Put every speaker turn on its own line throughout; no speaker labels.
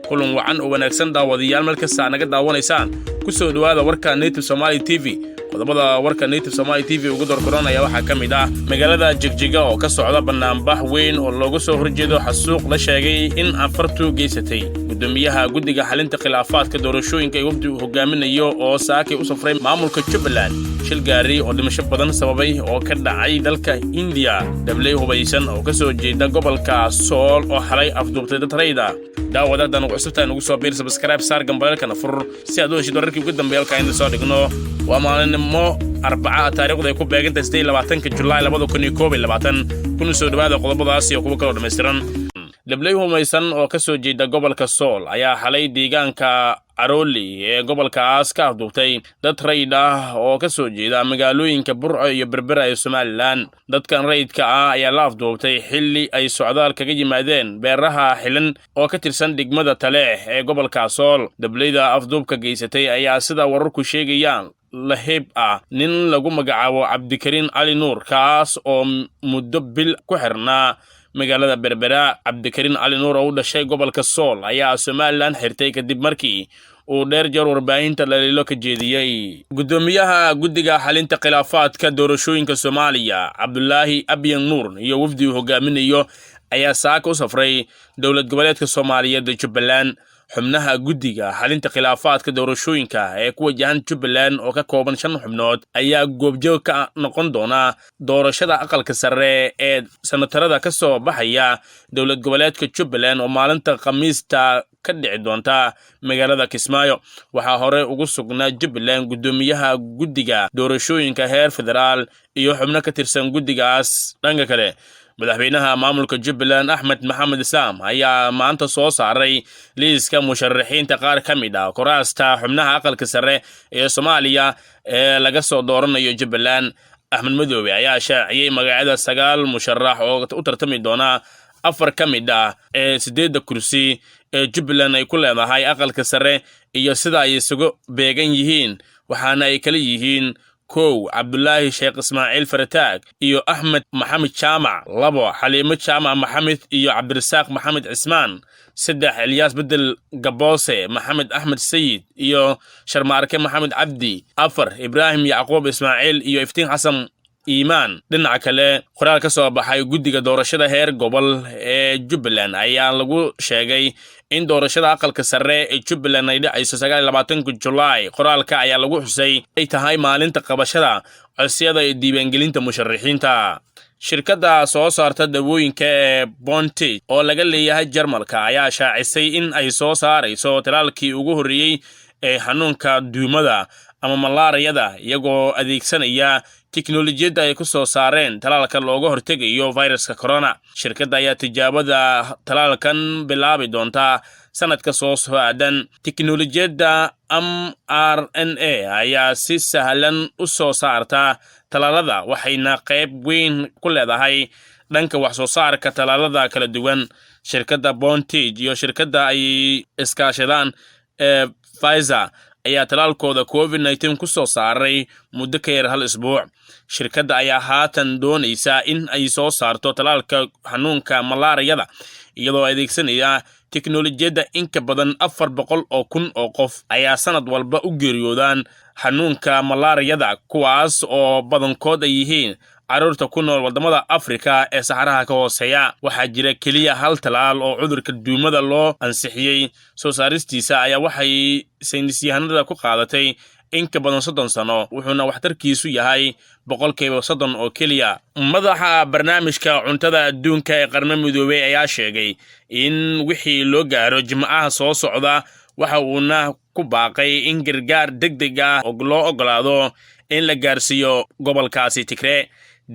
kulan wacan oo wanaagsan daawadayaal meel kasta naga daawanaysaan ku soo dhawaada warka Native Somali TV qodobada warka Native Somali TV ugu dorkoranaya waxa kamid ah magaalada Jigjiga oo ka socda banaanbax weyn oo looga soo horjeedo xasuuq la sheegay in afartu geysatay gudoomiyaha guddiga xalinta khilaafaadka doorashooyinka ee wafdi hogaaminayo oo saakay u safray maamulka Jubaland shil gaari oo dhimasho badan sababay oo ka dhacay dalka India dablay hubaysan oo ka soo jeeda gobolka Sool oo xalay afduubtay dad rayda daawadadan ugu cusubtaan ugu soo biir subscribe saar gambalka fur si aad u heshid wararkii ugu dambeeyay halka soo dhigno waa maalinimo Arbaca taariikhda ay ku beegantahay 20 July 2021 kuna soo dhawaada qodobadaas iyo kuwa kale oo dhameystiran dablay hubaysan oo ka soo jeeda gobolka Sool ayaa xalay deegaanka Aroli ee gobolkaas ka afduubtay dad rayd ah oo ka soo jeeda magaalooyinka Burco iyo Berbera ee Somaliland dadkan raydka ah ayaa la afduubtay xilli ay socdaal kaga yimaadeen beeraha xilan oo ka tirsan degmada Taleex ee gobolka Sool dablayda afduubka geysatay ayaa sida wararku sheegayaan lahib ah nin lagu magacaabo Cabdikariin Ali Nuur kaas oo muddo bil ku xirnaa magaalada Berbera Cabdikariin Ali Nuur oo dhashay gobolka Sool ayaa Somaliland xirtay kadib markii uu dheer jeer warbaahinta dhaliilo ka jeediyay gudoomiyaha guddiga xalinta khilaafaadka doorashooyinka Soomaaliya Cabdullaahi Abyan Nuur iyo wafdi hogaaminayo ayaa saaka u safray dowlad goboleedka Soomaaliyeed ee Jubaland xubnaha guddiga xalinta khilaafaadka doorashooyinka ee ku wajahan Jubaland oo ka kooban 5 xubnood ayaa goobjoog ka noqon doona doorashada aqalka sare ee sanatarada ka soo baxaya dowlad goboleedka Jubaland oo maalinta Khamiista ka dhici doonta magaalada Kismaayo waxa hore ugu sugnaa Jubaland gudoomiyaha guddiga doorashooyinka heer federaal iyo xubno ka tirsan guddigaas dhanka kale madaxweynaha maamulka Jubaland Axmed Maxamed Islaam ayaa maanta soo saaray liiska musharaxiinta qaar kamid ah kuraasta xubnaha aqalka sare ee Soomaaliya ee laga soo dooranayo Jubaland Axmed Madoobe ayaa shaaciyay magacyada 9 musharax oo u tartami doona 4 kamid ah ee 8 kursi ee Jubaland ay ku leedahay aqalka sare iyo sida ay isugu beegan yihiin waxaana ay kala yihiin كو عبد الله شيخ إسماعيل فرتاق إيو أحمد محمد شامع لبو حليمة شامع محمد إيو عبد الرزاق محمد عثمان سدح إلياس بدل قبوسي محمد أحمد سيد إيو شرماركة محمد عبدي أفر إبراهيم يعقوب إسماعيل إيو إفتين حسن إيمان dhinaca kale qoraal ka soo baxay guddiga doorashada heer gobol ee Jubaland ayaa lagu sheegay in doorashada aqalka sare ee Jubaland ay dhacayso 29 July qoraalka ayaa lagu xusay ay tahay maalinta qabashada codsiyada ee diiwaangelinta musharaxiinta shirkadda soo saarta dawooyinka ee Bontage oo laga leeyahay Jarmalka ayaa shaacisay in ay soo saarayso talaalkii ugu horeeyay ee xanuunka duumada ama malaariyada iyagoo adeegsanaya tiknoolajiyada ay ku soo saareen talaalka looga hortegayo viruska corona shirkadda ayaa tijaabada talaalkan bilaabi doonta sanadka soo socdan tiknoolajiyada mRNA ayaa si sahlan u soo saarta talaalada waxayna qayb weyn ku leedahay dhanka wax soo saarka talaalada kala duwan shirkadda Bontage iyo shirkadda ay iskaashadaan Pfizer ayaa talaalkooda COVID-19 ku soo saaray muddo ka yar 1 isbuuc shirkadda ayaa haatan doonaysa in ay soo saarto talaalka xanuunka malaariyada iyadoo adeegsanaya tiknoolajiyada in ka badan 400,000 oo qof ayaa sanad walba u geeriyoodaan xanuunka malaariyada kuwaas oo badankood ay yihiin carruurta ku nool wadamada Afrika ee Saxaraha ka hooseeya waxaa jira kaliya hal talaal oo cudurka duumada loo ansixiyay soo saaristiisa ayaa waxay saynisyahanada ku qaadatay in ka badan 30 sano wuxuuna waxtarkiisu yahay 30% oo kaliya madaxa barnaamijka cuntada adduunka ee qaramada midoobay ayaa sheegay in wixii loo gaaro jimcaha soo socda waxa uuna ku baaqay in gargaar degdeg ah oo loo ogolaado in la gaarsiiyo gobolkaasi Tigray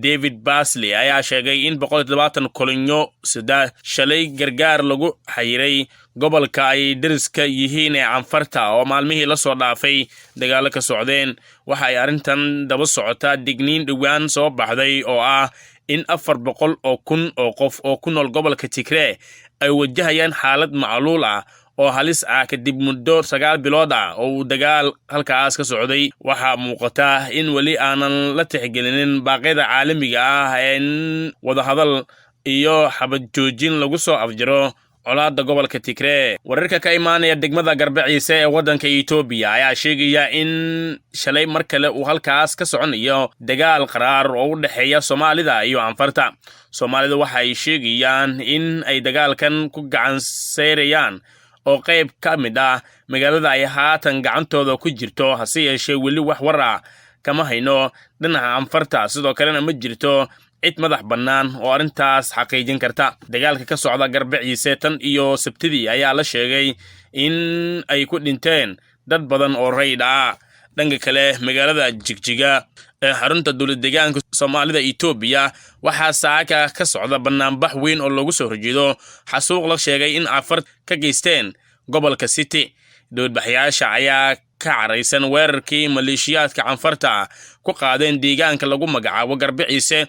David Basley ayaa sheegay in 170 kolonyo sida shalay gargaar lagu xayiray gobolka ay dariska yihiin ee Anfarta oo maalmihii la soo dhaafay dagaal ka socdeen waxa ay arintan daba socota digniin dhawaan soo baxday oo ah in 400,000 oo qof oo ku nool gobolka Tigray ay wajahayaan xaalad macluul ah oo halis ah kadib muddo 9 bilood ah oo dagaal halkaas ka socday waxa muuqata in wali aanan la tixgelinin baaqyada caalamiga ah ee wada hadal iyo xabad joojin lagu soo afjaro colaadda gobolka Tigray. Wararka ka imaanaya degmada Garbaciise ee waddanka Itoobiya ayaa sheegaya in shalay mar kale uu halkaas ka soconayo dagaal qaraar oo u dhexeeya Soomaalida iyo Anfarta. Soomaalida waxa ay sheegayaan in ay dagaalkan ku gacan saarayaan oo qayb ka mid ah magaalada ay haatan gacantooda ku jirto, hase yeeshee weli wax war ah kama hayno dhinaca Anfarta. Sidoo kalena ma jirto cid madax bannaan oo arrintaas xaqiijin karta. Dagaalka ka socda Garbaciise tan iyo Sabtidii ayaa la sheegay in ay ku dhinteen dad badan oo rayid ah. Dhanka kale, magaalada Jigjiga ee xarunta dowlad deegaanka Soomaalida Itoobiya waxaa saaka ka socda banaanbax weyn oo lagu soo horjeedo xasuuq la sheegay in Anfar ka geysteen gobolka City. Dowladbaxayaasha ayaa ka caraysan weerarkii maleeshiyaadka Anfarta ku qaadeen deegaanka lagu magacaabo Garbaciise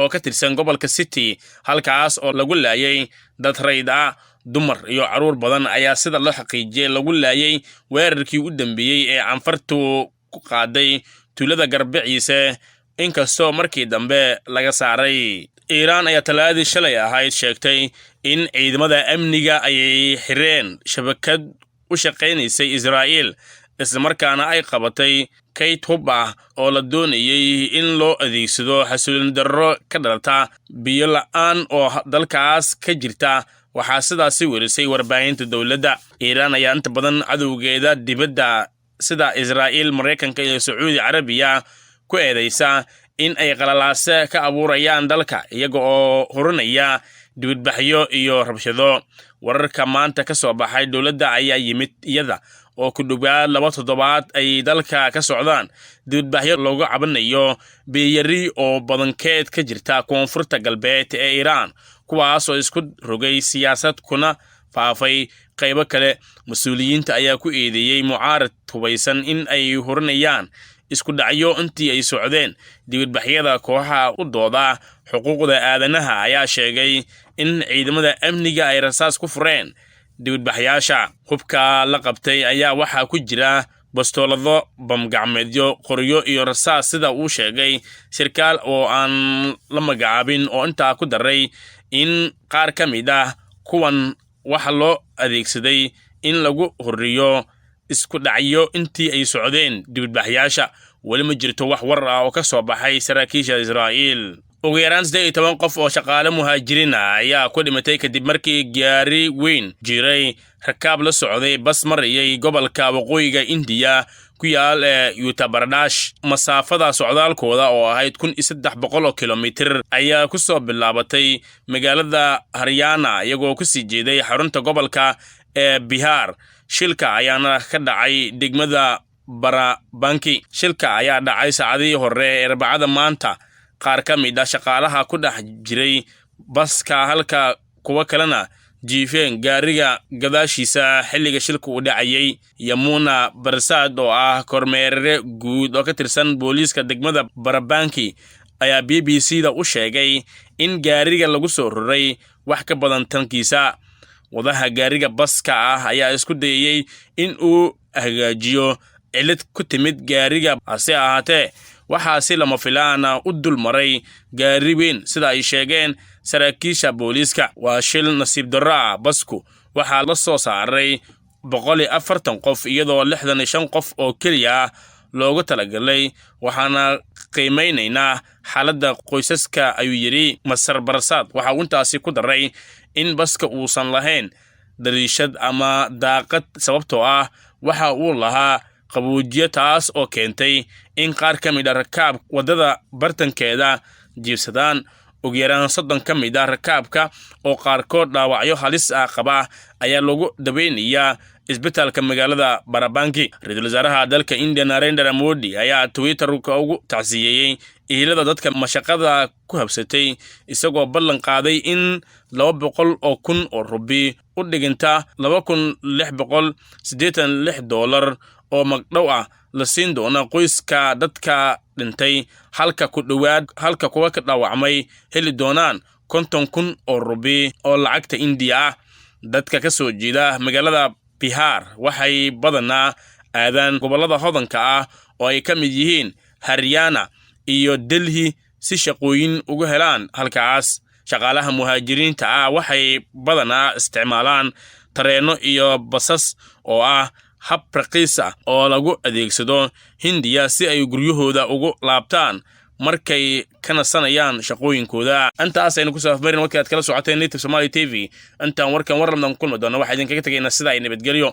oo ka tirsan gobolka City, halkaas oo lagu laayay dad rayid ah. Dumar iyo caruur badan ayaa sida la xaqiijiyay lagu laayay weerarkii u dambeeyay ee Anfartu ku qaaday tuulada Garbaciise, inkastoo markii dambe laga saaray. Iiraan ayaa Talaadii shalay ahayd sheegtay in ciidamada amniga ay xireen shabakad u shaqaynaysay Israa'iil, isla markaana ay qabatay kayd hub ah oo la doonayay in loo adeegsado xasilooni darro ka dhalata biyo la'aan oo dalkaas ka jirta. Waxaa sidaasi welisay warbaahinta dowladda. Iiraan ayaa inta badan cadowgeeda dibadda sida Israa'iil, Mareykanka iyo Sacuudi Carabiya ku eedeysa in ay qalalaase ka abuurayaan dalka iyaga oo hurinaya dibadbaxyo iyo rabshado. Wararka maanta ka soo baxay dowladda ayaa yimid iyada oo ku dhowaad 2 toddobaad ay dalka ka socdaan dibadbaxyo looga cabanayo biyari oo badankeed ka jirta koonfurta galbeed ee Iiraan, kuwaas oo isku rogay siyaasad kuna faafay qaybo kale. Mas'uuliyiinta ayaa ku eedeeyay mucaarad hubaysan in ay hurinayaan isku dhacyo intii ay socdeen dibadbaxyada. Kooxaha u dooda xuquuqda aadanaha ayaa sheegay in ciidamada amniga ay rasaas ku fureen dibadbaxayaasha. Hubka la qabtay ayaa waxaa ku jira bastoolado, bamgacmeedyo, qoryo iyo rasaas, sida uu sheegay sarkaal oo aan la magacaabin, oo intaa ku daray in qaar ka mid ah kuwan waxa loo adeegsaday in lagu horiyo isku dhacyo intii ay socdeen dibadbaxayaasha. Weli ma jirto wax war ah oo ka soo baxay saraakiisha Israa'iil. Ugu yaraan 18 qof oo shaqaale muhaajiriin ah ayaa ku dhimatay kadib markii gaari weyn jiray rakaab la socday bas marayay gobolka waqooyiga Indiya ku yaal Uttar Pradesh. Masaafada socdaalkooda oo ahayd 1300 kilomitir ayaa ku soo bilaabatay magaalada Haryana iyagoo ku sii jeeday xarunta gobolka ee Bihar. Shilka ayaana ka dhacay degmada Barabanki. Shilka ayaa dhacay saacadii hore ee Arbacada maanta. Qaar ka mid ah shaqaalaha ku dhex jiray baska halka kuwa kalena jiifeen gaariga gadaashiisa xilliga shilku u dhacayay. Yamuna Barsad oo ah kormeere guud oo ka tirsan booliiska degmada Barabanki ayaa BBC-da u sheegay in gaariga lagu soo roray wax ka badan tankiisa. Wadaha gaariga baska ah ayaa isku dayay in uu hagaajiyo cilad ku timid gaariga, hase ahaatee waxaa si lama filaana u dulmaray gaari weyn sida ay sheegeen saraakiisha booliiska. Waa shil nasiib darro ah. Basku waxaa la soo saaray 140 qof iyadoo 65 qof oo keliya loogu talagalay. Waxaana qiimeynaynaa xaaladda qoysaska, ayuu yidhi Masar Barsad. Waxa uu intaasi ku daray in baska uusan lahayn dariishad ama daaqad sababtoo ah waxa uu lahaa qaboojiye, taas oo keentay in qaar ka mid ah rakaab wadada bartankeeda jiibsadaan. Ugu yaraan 30 ka mid ah rakaabka oo qaarkood dhaawacyo halis ah qaba ayaa lagu daweynayaa isbitaalka magaalada Barabanki. Ra'iisul wasaaraha dalka India Narendra Modi ayaa Twitter-ka ugu tacsiyeeyay ehelada dadka mashaqada ku habsatay, isagoo ballan qaaday in 200,000 oo rubi u dhiginta $2,686 oo magdhow ah la siin doona qoyska dadka dhintay, halka kuwa ka dhaawacmay heli doonaan 50,000 oo rubi oo lacagta India ah. Dadka ka soo jeeda magaalada Bihar waxay badanaa aadaan gobolada hodanka ah oo ay ka mid yihiin Haryana iyo Delhi si shaqooyin ugu helaan halkaas. shaqaalaha muhaajiriinta ah waxay badanaa isticmaalaan tareenno iyo basas oo ah hab raqiis ah oo lagu adeegsado Hindiya si ay guryahooda ugu laabtaan markay ka nasanayaan shaqooyinkooda. Intaas aynu ku soo afmarin warkii aad kala socoteen Native Somali TV. Intaan warkan war lamdan kulmi doona waxaa idinkaga tagaynaa sida ay nabadgelyo.